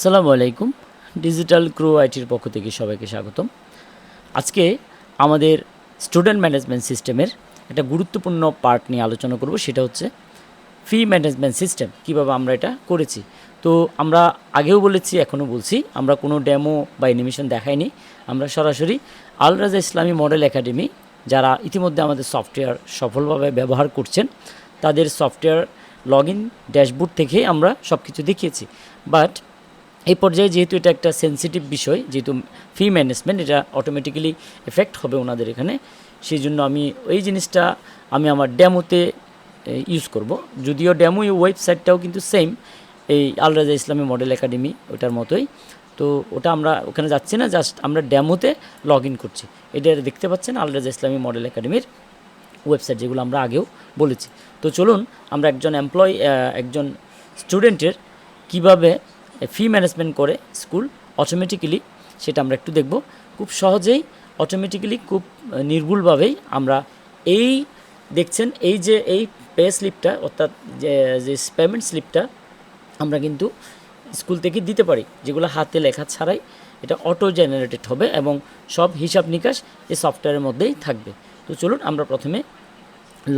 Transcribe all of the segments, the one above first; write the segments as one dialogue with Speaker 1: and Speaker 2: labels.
Speaker 1: আসসালামু আলাইকুম। Digital crew আইটির পক্ষ থেকে সবাইকে স্বাগতম। আজকে আমাদের স্টুডেন্ট ম্যানেজমেন্ট সিস্টেমের একটা গুরুত্বপূর্ণ পার্ট নিয়ে আলোচনা করব, সেটা হচ্ছে ফি ম্যানেজমেন্ট সিস্টেম, কীভাবে আমরা এটা করেছি। তো আমরা আগেও বলেছি, এখনও বলছি, আমরা কোনো ডেমো বা অ্যানিমেশন দেখাইনি। আমরা সরাসরি আল রাজা ইসলামী মডেল একাডেমি, যারা ইতিমধ্যে আমাদের সফটওয়্যার সফলভাবে ব্যবহার করছেন, তাদের সফটওয়্যার লগ ইন ড্যাশবোর্ড থেকে আমরা সব কিছু দেখিয়েছি। বাট এই পর্যায়ে যেহেতু এটা একটা সেন্সিটিভ বিষয়, যেহেতু ফি ম্যানেজমেন্ট, এটা অটোমেটিক্যালি এফেক্ট হবে ওনাদের এখানে, সেই জন্য আমি ওই জিনিসটা আমি আমার ডেমোতে ইউজ করব। যদিও ডেমো ওয়েবসাইটটাও কিন্তু সেম, এই আল রাজা ইসলামী মডেল একাডেমি ওটার মতোই। তো ওটা আমরা ওখানে যাচ্ছি না, জাস্ট আমরা ডেমোতে লগ ইন করছি। এটা দেখতে পাচ্ছেন আল রাজা ইসলামী মডেল একাডেমির ওয়েবসাইট, যেগুলো আমরা আগেও বলেছি। তো চলুন আমরা একজন স্টুডেন্টের কীভাবে ফি ম্যানেজমেন্ট করে স্কুল অটোমেটিক্যালি, সেটা আমরা একটু দেখব। খুব সহজেই অটোমেটিক্যালি, খুব নির্ভুলভাবেই আমরা এই দেখছেন এই যে এই পে স্লিপটা, অর্থাৎ যে পেমেন্ট স্লিপটা আমরা কিন্তু স্কুল থেকে দিতে পারি, যেগুলো হাতে লেখা ছাড়াই এটা অটো জেনারেটেড হবে এবং সব হিসাব নিকাশ এই সফটওয়্যারের মধ্যেই থাকবে। তো চলুন আমরা প্রথমে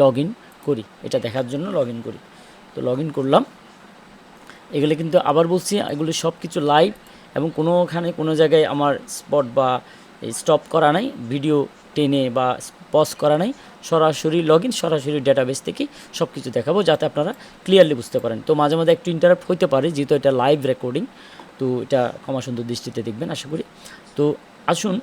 Speaker 1: লগ ইন করি, এটা দেখার জন্য লগ ইন করি। তো লগ ইন করলাম। এগুলো কিন্তু আবার বলছি, এগুলো সব কিছু লাইভ এবং কোনোখানে কোনো জায়গায় আমার স্পট বা স্টপ করা নাই, ভিডিও টেনে বা পজ করা নাই। সরাসরি লগ ইন, সরাসরি ডেটাবেস থেকেই সব কিছু দেখাবো, যাতে আপনারা ক্লিয়ারলি বুঝতে পারেন। তো মাঝে মাঝে একটু ইন্টারাপ্ট হতে পারে, যেহেতু এটা লাইভ রেকর্ডিং, তো এটা ক্ষমা সুন্দর দৃষ্টিতে দেখবেন আশা করি। তো আসুন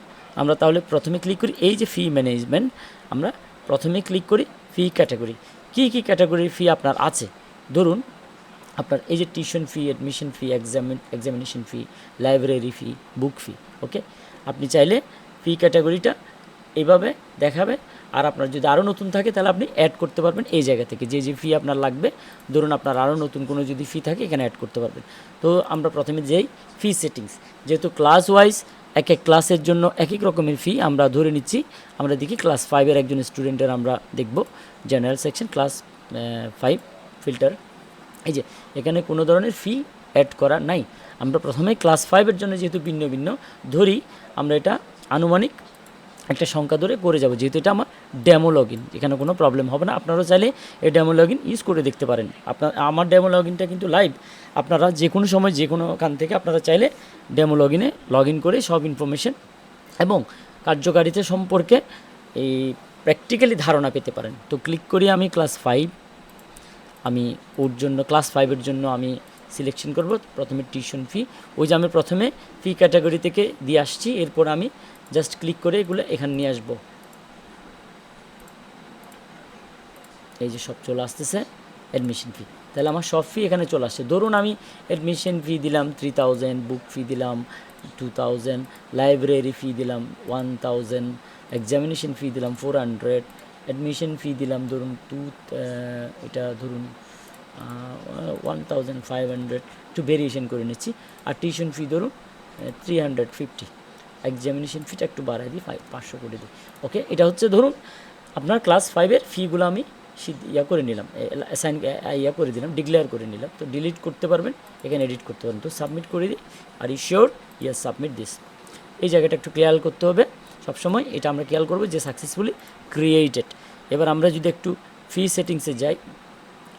Speaker 1: আমরা তাহলে প্রথমে ক্লিক করি এই যে ফি ম্যানেজমেন্ট, আমরা প্রথমে ক্লিক করি ফি ক্যাটাগরি। কী কী ক্যাটাগরির ফি আপনার আছে? ধরুন আপনার এই যে tuition fee, admission fee, examination fee, library fee, book fee, okay. আপনি চাইলে ফি ক্যাটাগরিটা এইভাবে দেখাবে, আর আপনার যদি আরও নতুন থাকে তাহলে আপনি অ্যাড করতে পারবেন এই জায়গা থেকে, যে যে ফি আপনার লাগবে। ধরুন আপনার আরও নতুন কোনো যদি ফি থাকে এখানে অ্যাড করতে পারবেন। তো আমরা প্রথমে যেই ফি সেটিংস, যেহেতু ক্লাস ওয়াইজ এক এক ক্লাসের জন্য এক এক রকমের ফি আমরা ধরে নিচ্ছি। আমরা দেখি ক্লাস 5-এর একজন স্টুডেন্টের আমরা দেখব জেনারেল সেকশন ক্লাস 5 ফিল্টার। এই যে এখানে কোনো ধরনের ফি অ্যাড করা নাই। আমরা প্রথমে ক্লাস 5-এর জন্য যেহেতু ভিন্ন ভিন্ন ধরি, আমরা এটা আনুমানিক একটা সংখ্যা ধরে করে যাব, যেহেতু এটা আমার ডেমো লগ ইন, এখানে কোনো প্রবলেম হবে না। আপনারাও চাইলে এই ডেমো লগ ইন ইউজ করে দেখতে পারেন। আমার ডেমো লগ ইনটা কিন্তু লাইভ, আপনারা যে কোনো সময় যে কোনোখান থেকে আপনারা চাইলে ডেমো লগ ইনে লগ ইন করে সব ইনফরমেশন এবং কার্যকারিতা সম্পর্কে এই প্র্যাকটিক্যালি ধারণা পেতে পারেন। তো ক্লিক করি আমি ক্লাস 5, আমি ওর জন্য ক্লাস 5-এর জন্য আমি সিলেকশন করব প্রথমে টিউশন ফি। ওই যে আমি প্রথমে ফি ক্যাটাগরি থেকে দিয়ে আসছি, এরপর আমি জাস্ট ক্লিক করে এগুলো এখানে নিয়ে আসবো। এই যে সব চলে আসতেছে অ্যাডমিশন ফি, তাহলে আমার সব ফি এখানে চলে আসছে। ধরুন আমি অ্যাডমিশন ফি দিলাম 3000, বুক ফি দিলাম 2000, লাইব্রেরি ফি দিলাম 1000, এক্সামিনেশন ফি দিলাম 400, অ্যাডমিশন ফি দিলাম ধরুন এটা ধরুন 1500, একটু ভেরিয়েশন করে নিচ্ছি। আর টিউশন ফি ধরুন 350, এক্সামিনেশন ফিটা একটু বাড়াই দিই, 500 করে দিই, ওকে। এটা হচ্ছে ধরুন আপনার ক্লাস 5-এর ফিগুলো আমি করে নিলাম, করে দিলাম, ডিক্লেয়ার করে নিলাম। তো ডিলিট করতে পারবেন, এখানে এডিট করতে পারবেন। তো সাবমিট করে দিই, are you sure? Yes, submit this. এই জায়গাটা একটু ক্লিয়ার করতে হবে সবসময়, এটা আমরা খেয়াল করবো যে সাকসেসফুলি ক্রিয়েটেড। এবার আমরা যদি একটু ফি সেটিংসে যাই,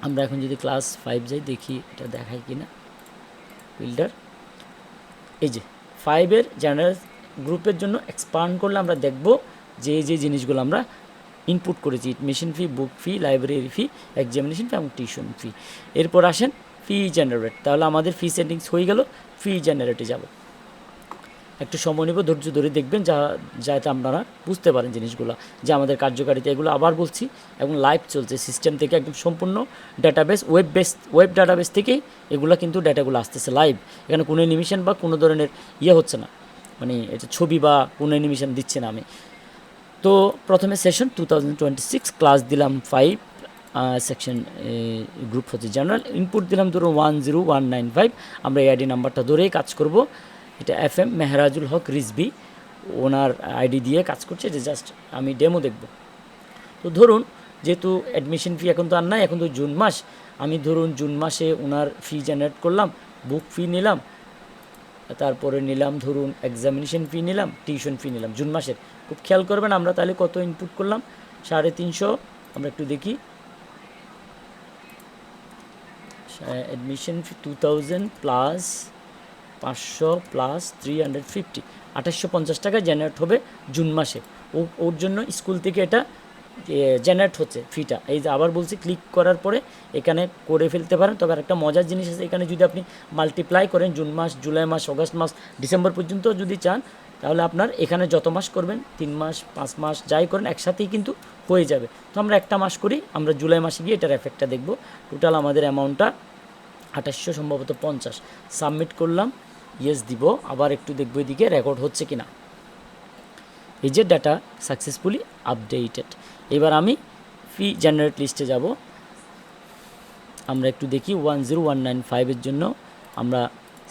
Speaker 1: আমরা এখন যদি ক্লাস 5 যাই, দেখি এটা দেখায় কি না ফিল্টার। এই যে 5-এর জেনারেল গ্রুপের জন্য এক্সপান্ড করলে আমরা দেখব যে যে জিনিসগুলো আমরা ইনপুট করেছি, admission fee, book fee, library fee, examination ফি এবং টিউশন ফি। এরপর আসেন ফি জেনারেট, তাহলে আমাদের ফি সেটিংস হয়ে গেল। ফি জেনারেটে যাব, একটু সময় নেব, ধৈর্য ধরে দেখবেন যাতে আপনারা বুঝতে পারেন জিনিসগুলো, যে আমাদের কার্যকারিতা। এগুলো আবার বলছি, এবং লাইভ চলছে সিস্টেম থেকে, একদম সম্পূর্ণ ডাটাবেস, ওয়েব ডাটাবেস থেকেই এগুলো কিন্তু ডাটাগুলো আসতেছে লাইভ। এখানে কোনো অ্যানিমেশন বা কোনো ধরনের হচ্ছে না, মানে এটা ছবি বা কোনো অ্যানিমেশন দিচ্ছে না আমি। তো প্রথমে সেশন 2026 ক্লাস দিলাম 5, সেকশন গ্রুপ হচ্ছে জেনারেল। ইনপুট দিলাম ধরুন 10195, আমরা এই আইডি নাম্বারটা ধরেই কাজ করব। এটা FM মেহরাজুল হক রিজভি, ওনার আইডি দিয়ে কাজ করছে, যে জাস্ট আমি ডেমো দেখব। তো ধরুন যেহেতু অ্যাডমিশন ফি এখন তো আর নাই, এখন তো জুন মাস, আমি ধরুন জুন মাসে ওনার ফি জেনারেট করলাম, বুক ফি নিলাম তারপরে নিলাম ধরুন এক্সামিনেশন ফি নিলাম, টিউশন ফি নিলাম জুন মাসের। খুব খেয়াল করবেন আমরা তাহলে কত ইনপুট করলাম, 350। আমরা একটু দেখি, অ্যাডমিশন ফি 2000 প্লাস 500 প্লাস 350, 2850 টাকা জেনারেট হবে জুন মাসে। ওর জন্য স্কুল থেকে এটা জেনারেট হচ্ছে ফিটা। এই যে আবার বলছি, ক্লিক করার পরে এখানে করে ফেলতে পারেন। তবে আর একটা মজার জিনিস আছে, এখানে যদি আপনি মাল্টিপ্লাই করেন জুন মাস, জুলাই মাস, অগাস্ট মাস, ডিসেম্বর পর্যন্ত যদি চান, তাহলে আপনার এখানে যত মাস করবেন 3 মাস 5 মাস যাই করেন একসাথেই কিন্তু হয়ে যাবে। তো আমরা একটা মাস করি, আমরা জুলাই মাসে গিয়ে এটার এফেক্টটা দেখব। টোটাল আমাদের অ্যামাউন্টটা 2800 সম্ভবত 50। সাবমিট করলাম, ইয়েস দিব। আবার একটু দেখব এদিকে রেকর্ড হচ্ছে কি না। এই যে ডাটা সাকসেসফুলি আপডেটেড। এবার আমি ফি জেনারেট লিস্টে যাব। আমরা একটু দেখি 10195 এর জন্য আমরা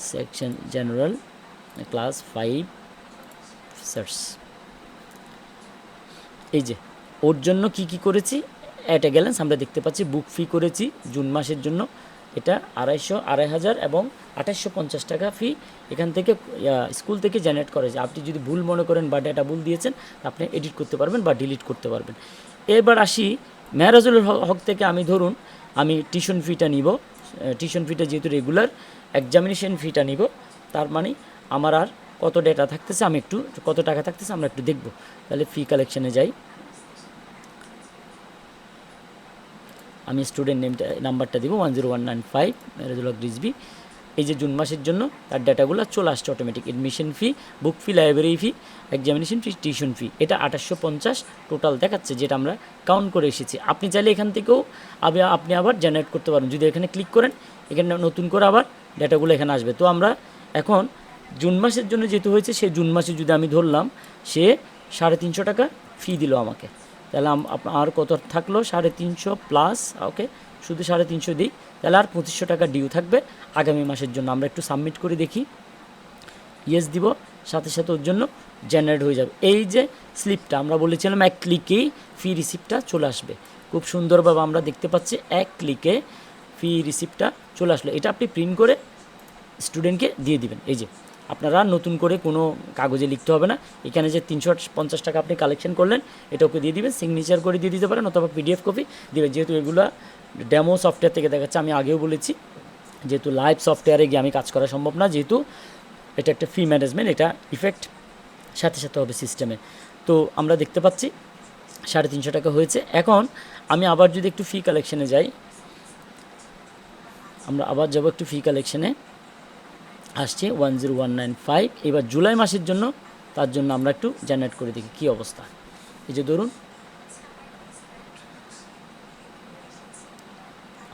Speaker 1: সেকশন জেনারেল ক্লাস 5 সার্চ। এই যে ওর জন্য কি কি করেছি, অ্যাট এ গ্যালেন্স আমরা দেখতে পাচ্ছি। বুক ফি করেছি জুন মাসের জন্য, এটা 2500 এবং 2850 টাকা ফি এখান থেকে স্কুল থেকে জেনারেট করেছে। আপনি যদি ভুল মনে করেন বা ডেটা ভুল দিয়েছেন, আপনি এডিট করতে পারবেন বা ডিলিট করতে পারবেন। এবার আসি মেহরাজুল হক থেকে। আমি ধরুন আমি টিউশন ফিটা নিব, টিউশন ফিটা যেহেতু রেগুলার, এক্সামিনেশন ফিটা নিব, তার মানে আমার আর কত ডেটা থাকতেছে, আমি একটু কত টাকা থাকতেছে আমরা একটু দেখব। তাহলে ফি কালেকশানে যাই, আমি স্টুডেন্ট নাম্বারটা দিব 10195 মেহরাজুল হক রিজভী। এই যে জুন মাসের জন্য তার ডাটাগুলো চলে আসছে automatic. Admission fee, book fee, library fee, examination fee, tuition fee, এটা 2850 টোটাল দেখাচ্ছে, যেটা আমরা কাউন্ট করে এসেছি। আপনি চাইলে এখান থেকেও আপনি আবার জেনারেট করতে পারেন। যদি এখানে ক্লিক করেন, এখানে নতুন করে আবার ডাটাগুলো এখানে আসবে। তো আমরা এখন জুন মাসের জন্য যেহেতু হয়েছে, সে জুন মাসে যদি আমি ধরলাম সে 350 টাকা ফি দিল আমাকে, তাহলে আর কত থাকলো 350 প্লাস, ওকে শুধু 350 দিই, তাহলে আর 2500 টাকা ডিউ থাকবে আগামী মাসের জন্য। আমরা একটু সাবমিট করে দেখি, ইয়েস দিব, সাথে সাথে ওর জন্য জেনারেট হয়ে যাবে। এই যে স্লিপটা আমরা বলেছিলাম এক ক্লিকেই ফি রিসিপ্টটা চলে আসবে। খুব সুন্দরভাবে আমরা দেখতে পাচ্ছি এক ক্লিকে ফি রিসিপ্টটা চলে আসলো। এটা আপনি প্রিন্ট করে স্টুডেন্টকে দিয়ে দিবেন। এই যে আপনারা নতুন করে কোনো কাগজে লিখতে হবে না, এখানে যে 350 টাকা আপনি কালেকশন করলেন এটা ওকে দিয়ে দিবেন, সিগনেচার করে দিয়ে দিতে পারেন, অথবা পিডিএফ কপি দিবেন। যেহেতু এগুলো ডেমো সফটওয়্যার থেকে দেখাচ্ছে, আমি আগেও বলেছি যেহেতু লাইভ সফটওয়্যারে গিয়ে আমি কাজ করা সম্ভব না, যেহেতু এটা একটা ফি ম্যানেজমেন্ট, এটা ইফেক্ট সাথে সাথে হবে সিস্টেমে। তো আমরা দেখতে পাচ্ছি 350 টাকা হয়েছে। এখন আমি আবার যদি একটু ফি কালেকশানে যাই, আমরা আবার যাব একটু ফি কালেকশানে, আসছে 10195। এবার জুলাই মাসের জন্য, তার জন্য আমরা একটু জেনারেট করে দেখি কী অবস্থা। এই যে ধরুন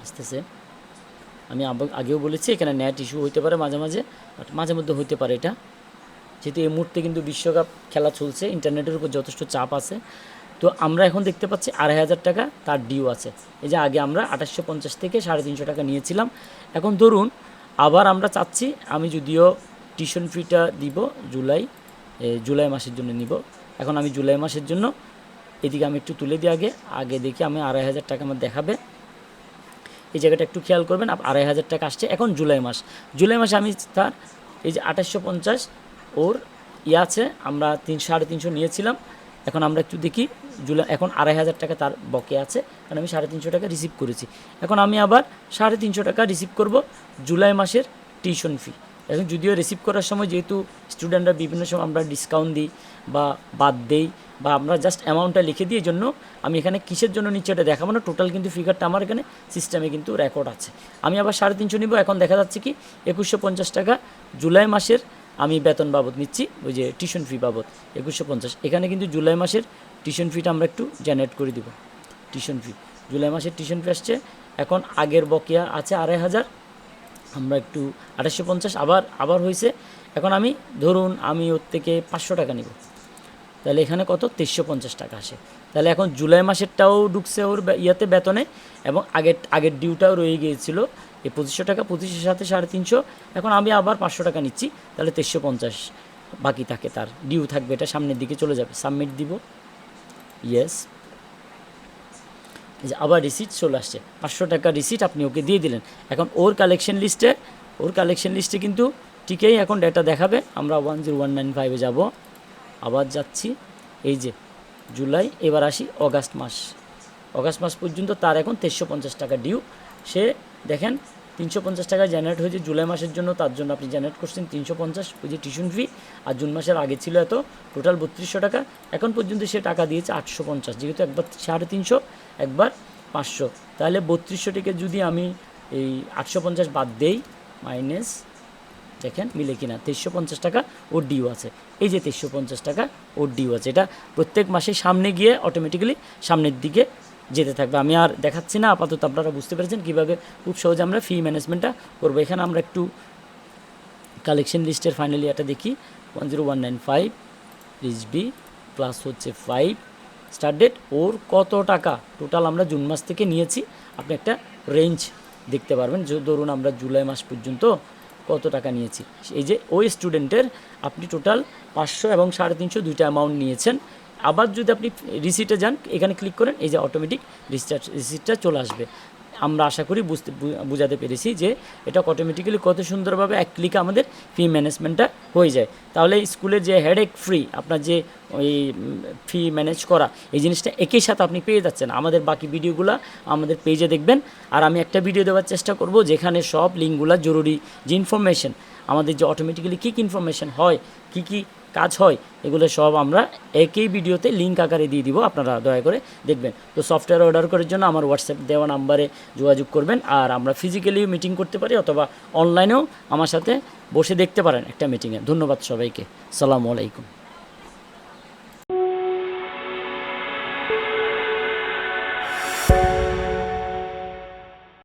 Speaker 1: আসতেছে, আমি আগেও বলেছি এখানে নেট ইস্যু হইতে পারে মাঝে মাঝে, বাট মাঝে মধ্যে হইতে পারে এটা, যেহেতু এই মুহূর্তে কিন্তু বিশ্বকাপ খেলা চলছে, ইন্টারনেটের উপর যথেষ্ট চাপ আছে। তো আমরা এখন দেখতে পাচ্ছি 2500 টাকা তার ডিউ আছে। এই যে আগে আমরা 2850 থেকে 350 টাকা নিয়েছিলাম। এখন ধরুন আবার আমরা চাচ্ছি, আমি যদিও টিউশন ফিটা দিব জুলাই মাসের জন্য নিব। এখন আমি জুলাই মাসের জন্য এদিকে আমি একটু তুলে দিই, আগে দেখি আমি 2500 টাকা আমার দেখাবে। এই জায়গাটা একটু খেয়াল করবেন, 2500 টাকা আসছে। এখন জুলাই মাসে আমি তার এই যে 2850 ওর আছে, আমরা 350 নিয়েছিলাম। এখন আমরা একটু দেখি এখন 2500 টাকা তার বকে আছে, কারণ আমি 350 টাকা রিসিভ করেছি। এখন আমি আবার 350 টাকা রিসিভ করব জুলাই মাসের টিউশন ফি। এখন যদিও রিসিভ করার সময় যেহেতু স্টুডেন্টরা বিভিন্ন সময় আমরা ডিসকাউন্ট দিই বা বাদ দেই, বা আমরা জাস্ট অ্যামাউন্টটা লিখে দিই, এই জন্য আমি এখানে কিসের জন্য নিচে এটা দেখাবো না, টোটাল কিন্তু ফিগারটা আমার এখানে সিস্টেমে কিন্তু রেকর্ড আছে। আমি আবার 350 নিব। এখন দেখা যাচ্ছে কি 2150 টাকা জুলাই মাসের আমি বেতন বাবদ নিচ্ছি, ওই যে টিউশন ফি বাবদ 2150। এখানে কিন্তু জুলাই মাসের টিউশন ফিটা আমরা একটু জেনারেট করে দিব। টিউশন ফি জুলাই মাসের টিউশন ফি আসছে। এখন আগের বকেয়া আছে 2500, আমরা একটু 2850 আবার হয়েছে। এখন আমি ধরুন আমি ওর থেকে 500 টাকা নিব, তাহলে এখানে কত 2350 টাকা আসে। তাহলে এখন জুলাই মাসেরটাও ঢুকছে ওর ইয়াতে বেতনে, এবং আগের ডিউটাও রয়ে গিয়েছিল এই 2500 টাকা, 2500 সাথে 350। এখন আমি আবার 500 টাকা নিচ্ছি, তাহলে 2350 বাকি থাকে, তার ডিউ থাকবে, এটা সামনের দিকে চলে যাবে। সাবমিট দিব, ইয়েস। এই যে আবার রিসিট চলে আসছে, 500 টাকা রিসিট আপনি ওকে দিয়ে দিলেন। এখন ওর কালেকশন লিস্টে কিন্তু ঠিকই এখন ডেটা দেখাবে। আমরা 10195-এ যাব, আবার যাচ্ছি, এই যে জুলাই। এবার আসি অগাস্ট মাস পর্যন্ত তার এখন 2350 টাকা ডিউ। সে দেখেন 350 টাকা জেনারেট হয়েছে জুলাই মাসের জন্য, তার জন্য আপনি জেনারেট করছেন 350, ওই যে টিউশন ফি। আর জুন মাসের আগে ছিল এত, টোটাল 3200 টাকা। এখন পর্যন্ত সে টাকা দিয়েছে 850, যেহেতু একবার 350, একবার 500, তাহলে 3200 টাকা যদি আমি এই 850 বাদ দেই, মাইনাস, দেখেন মিলে কিনা, 2350 টাকা ওর ডিউ আছে। এই যে 2350 টাকা ওর ডিউ আছে, এটা প্রত্যেক মাসে সামনে গিয়ে অটোমেটিক্যালি সামনের দিকে যেতে থাকবে। আমি আর দেখাচ্ছি না, আপাতত আপনারা বুঝতে পেরেছেন কীভাবে খুব সহজে আমরা ফি ম্যানেজমেন্টটা করবো। এখানে আমরা একটু কালেকশন লিস্টের ফাইনালি এটা দেখি, 10195 রিচ বি প্লাস হচ্ছে 5 স্টার্ট ডেট, ওর কত টাকা টোটাল আমরা জুন মাস থেকে নিয়েছি। আপনি একটা রেঞ্জ দেখতে পারবেন, যে ধরুন আমরা জুলাই মাস পর্যন্ত কত টাকা নিয়েছি। এই যে ওই স্টুডেন্টের আপনি টোটাল 500 এবং 350 দুইটা অ্যামাউন্ট নিয়েছেন। আবার যদি আপনি রিসিটে যান, এখানে ক্লিক করেন, এই যে অটোমেটিক রিসিটটা চলে আসবে। আমরা আশা করি বুঝাতে পেরেছি যে এটা অটোমেটিক্যালি কত সুন্দরভাবে এক ক্লিকে আমাদের ফি ম্যানেজমেন্টটা হয়ে যায়। তাহলে স্কুলের যে হেডেক ফ্রি, আপনার যে ওই ফি ম্যানেজ করা, এই জিনিসটা একই সাথে আপনি পেয়ে যাচ্ছেন। আমাদের বাকি ভিডিওগুলো আমাদের পেজে দেখবেন। আর আমি একটা ভিডিও দেওয়ার চেষ্টা করব যেখানে সব লিঙ্কগুলো, জরুরি যে ইনফরমেশন, আমাদের যে অটোমেটিক্যালি কী কী ইনফরমেশন হয়, কী কী কাজ হয়, এগুলো সব আমরা একই ভিডিওতে লিঙ্ক আকারে দিয়ে দিব, আপনারা দয়া করে দেখবেন। তো সফটওয়্যার অর্ডার করার জন্য আমার হোয়াটসঅ্যাপ দেওয়া নাম্বারে যোগাযোগ করবেন। আর আমরা ফিজিক্যালিও মিটিং করতে পারি, অথবা অনলাইনেও আমার সাথে বসে দেখতে পারেন একটা মিটিংয়ে। ধন্যবাদ সবাইকে, আসসালামু আলাইকুম।